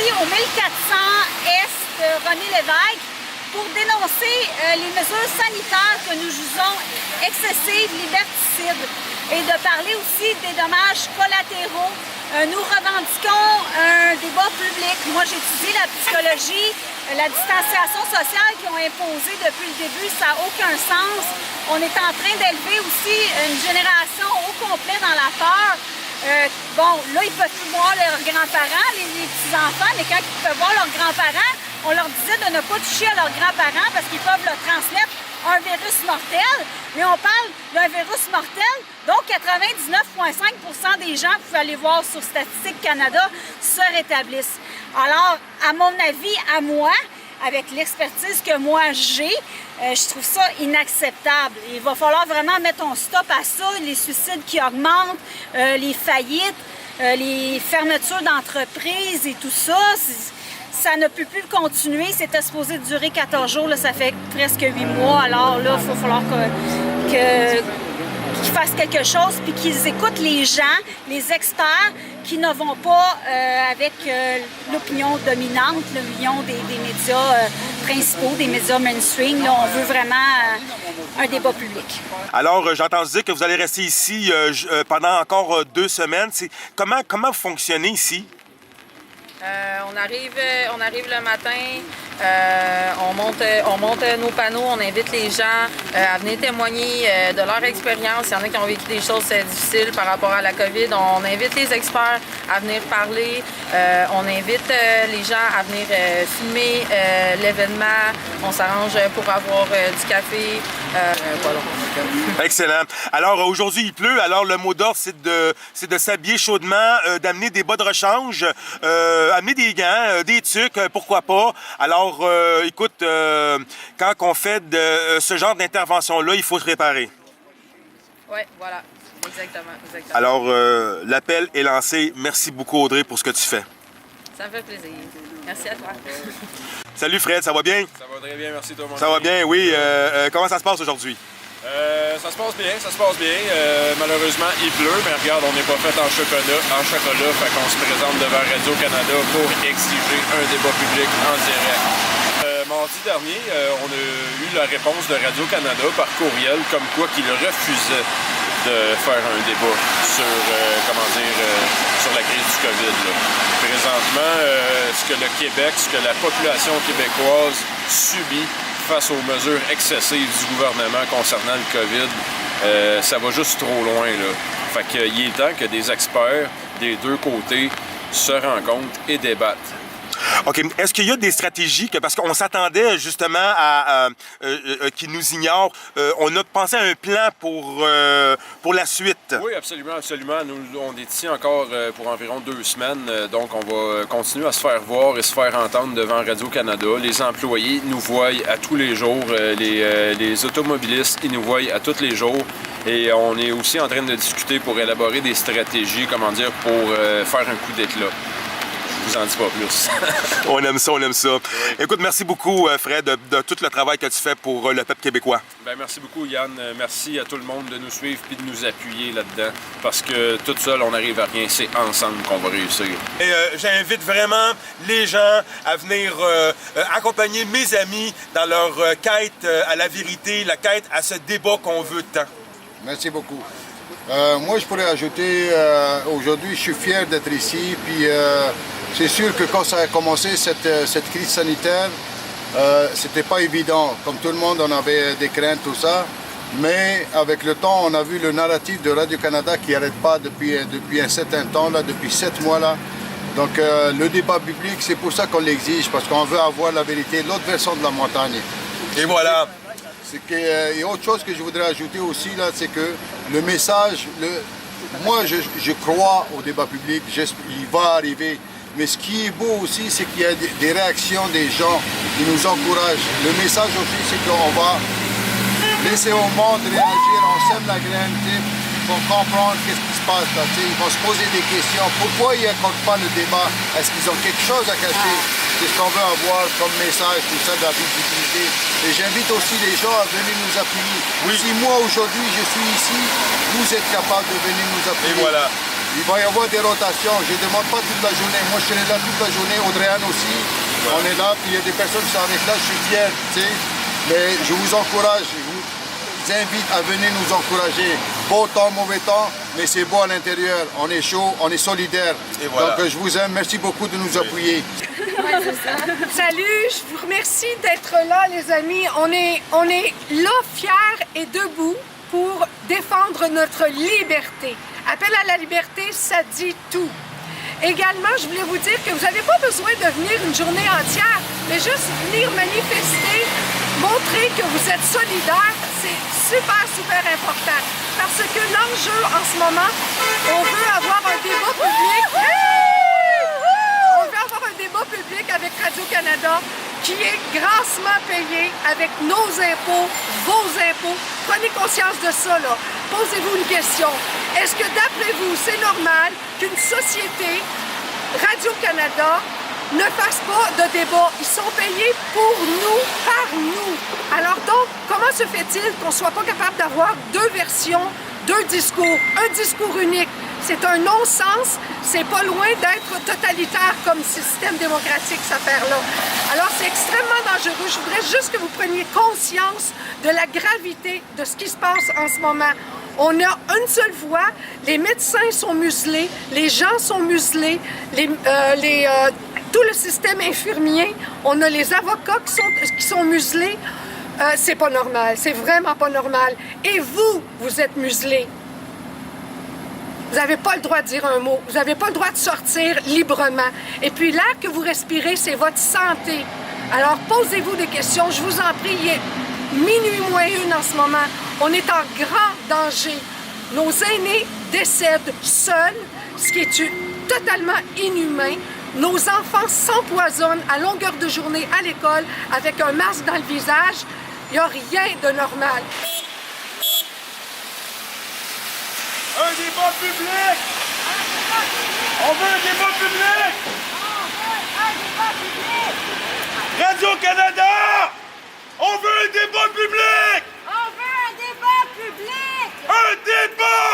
ici au 1400 Est René Lévesque pour dénoncer les mesures sanitaires que nous jugeons excessives, liberticides, et de parler aussi des dommages collatéraux. Nous revendiquons un débat public. Moi, j'étudie la psychologie, la distanciation sociale qu'ils ont imposée depuis le début, ça n'a aucun sens. On est en train d'élever aussi une génération au complet dans la peur. Bon, là, ils peuvent plus voir leurs grands-parents, les petits-enfants, mais quand ils peuvent voir leurs grands-parents, on leur disait de ne pas toucher à leurs grands-parents parce qu'ils peuvent leur transmettre un virus mortel. Mais on parle d'un virus mortel, donc 99,5% des gens, vous pouvez aller voir sur Statistique Canada, se rétablissent. Alors, à mon avis, à moi, avec l'expertise que moi j'ai, je trouve ça inacceptable. Il va falloir vraiment mettre un stop à ça, les suicides qui augmentent, les faillites, les fermetures d'entreprises et tout ça. Ça ne peut plus continuer. C'était supposé durer 14 jours, là, ça fait presque 8 mois. Alors là, il va falloir qu'ils fassent quelque chose puis qu'ils écoutent les gens, les experts qui ne vont pas avec l'opinion dominante, l'opinion des médias principaux, des médias mainstream. Là, on veut vraiment un débat public. Alors, j'ai entendu dire que vous allez rester ici pendant encore 2 semaines. Comment vous fonctionnez ici? On arrive le matin, on monte nos panneaux, on invite les gens à venir témoigner de leur expérience. Il y en a qui ont vécu des choses difficiles par rapport à la COVID. On invite les experts à venir parler. On invite les gens à venir filmer l'événement. On s'arrange pour avoir du café. Voilà. Excellent. Alors, aujourd'hui, il pleut. Alors, le mot d'ordre, c'est de s'habiller chaudement, d'amener des bas de rechange, amener des gants, des tucs, pourquoi pas. Alors, écoute, quand on fait ce genre d'intervention-là, il faut se préparer. Oui, voilà. Exactement. Alors, l'appel est lancé. Merci beaucoup, Audrey, pour ce que tu fais. Ça me fait plaisir. Merci à toi. Salut, Fred, ça va bien? Ça va très bien, merci tout le monde. Ça va bien, oui. Comment ça se passe aujourd'hui? Ça se passe bien. Malheureusement, il pleut, mais regarde, on n'est pas fait en chocolat, fait qu'on se présente devant Radio-Canada pour exiger un débat public en direct. Mardi dernier, on a eu la réponse de Radio-Canada par courriel comme quoi qu'il refusait de faire un débat sur, sur la crise du COVID. Là. Présentement, ce que le Québec, ce que la population québécoise subit face aux mesures excessives du gouvernement concernant le COVID, ça va juste trop loin. Là. Fait qu'il est temps que des experts des deux côtés se rencontrent et débattent. OK. Est-ce qu'il y a des stratégies parce qu'on s'attendait justement à qu'ils nous ignorent? On a pensé à un plan pour la suite. Oui, absolument. Nous, on est ici encore pour environ 2 semaines. Donc, on va continuer à se faire voir et se faire entendre devant Radio-Canada. Les employés nous voient à tous les jours. Les automobilistes, ils nous voient à tous les jours. Et on est aussi en train de discuter pour élaborer des stratégies, pour faire un coup d'éclat. Je vous en dis pas plus. On aime ça. Écoute, merci beaucoup, Fred, de tout le travail que tu fais pour le peuple québécois. Bien, merci beaucoup, Yann. Merci à tout le monde de nous suivre et de nous appuyer là-dedans. Parce que tout seul, on n'arrive à rien. C'est ensemble qu'on va réussir. Et j'invite vraiment les gens à venir accompagner mes amis dans leur quête à la vérité, la quête à ce débat qu'on veut tant. Merci beaucoup. Moi, je pourrais ajouter, aujourd'hui, je suis fier d'être ici. Puis, c'est sûr que quand ça a commencé, cette crise sanitaire, c'était pas évident. Comme tout le monde, on avait des craintes, tout ça. Mais avec le temps, on a vu le narratif de Radio-Canada qui n'arrête pas depuis un certain temps, là, depuis 7 mois. Là. Donc, le débat public, c'est pour ça qu'on l'exige, parce qu'on veut avoir la vérité, l'autre version de la montagne. Et voilà. Et autre chose que je voudrais ajouter aussi, là, c'est que le message, moi je crois au débat public, il va arriver. Mais ce qui est beau aussi, c'est qu'il y a des réactions des gens qui nous encouragent. Le message aussi, c'est qu'on va laisser au monde réagir, on sème la graine, pour comprendre qu'est-ce qui se passe. Là, ils vont se poser des questions. Pourquoi ils n'accordent pas le débat? Est-ce qu'ils ont quelque chose à cacher? C'est ce qu'on veut avoir comme message, tout ça, de la visibilité. Et j'invite aussi les gens à venir nous appuyer. Oui. Si moi, aujourd'hui, je suis ici, vous êtes capable de venir nous appuyer. Et voilà. Il va y avoir des rotations. Je ne demande pas toute la journée. Moi, je serai là toute la journée. Audrey-Anne aussi. Ouais. On est là. Puis il y a des personnes qui sont avec là. Je suis fier. Tu sais. Mais je vous encourage. Je vous invite à venir nous encourager. Beau temps, mauvais temps. Mais c'est beau à l'intérieur. On est chaud. On est solidaires. Voilà. Donc, je vous aime. Merci beaucoup de nous appuyer. Salut, je vous remercie d'être là, les amis. On est là, fiers et debout pour défendre notre liberté. Appel à la liberté, ça dit tout. Également, je voulais vous dire que vous n'avez pas besoin de venir une journée entière, mais juste venir manifester, montrer que vous êtes solidaires, c'est super, super important. Parce que l'enjeu en ce moment, on veut avoir un débat public. On veut avoir un débat public avec Radio-Canada qui est grassement payé avec nos impôts, vos impôts. Prenez conscience de ça, là. Posez-vous une question. Est-ce que d'après vous, c'est normal qu'une société, Radio-Canada, ne fasse pas de débat? Ils sont payés pour nous, par nous. Alors donc, comment se fait-il qu'on ne soit pas capable d'avoir deux versions, deux discours, un discours unique? C'est un non-sens, c'est pas loin d'être totalitaire comme système démocratique, cette affaire-là. Alors c'est extrêmement dangereux. Je voudrais juste que vous preniez conscience de la gravité de ce qui se passe en ce moment. On a une seule voix, les médecins sont muselés, les gens sont muselés, tout le système infirmier, on a les avocats qui sont muselés. C'est pas normal, c'est vraiment pas normal. Et vous êtes muselés. Vous n'avez pas le droit de dire un mot. Vous n'avez pas le droit de sortir librement. Et puis l'air que vous respirez, c'est votre santé. Alors posez-vous des questions. Je vous en prie, il est minuit moins une en ce moment. On est en grand danger. Nos aînés décèdent seuls, ce qui est totalement inhumain. Nos enfants s'empoisonnent à longueur de journée à l'école avec un masque dans le visage. Il n'y a rien de normal. Un débat public! On veut un débat public! Un débat public! Radio-Canada! On veut un débat public! On veut un débat public! Un débat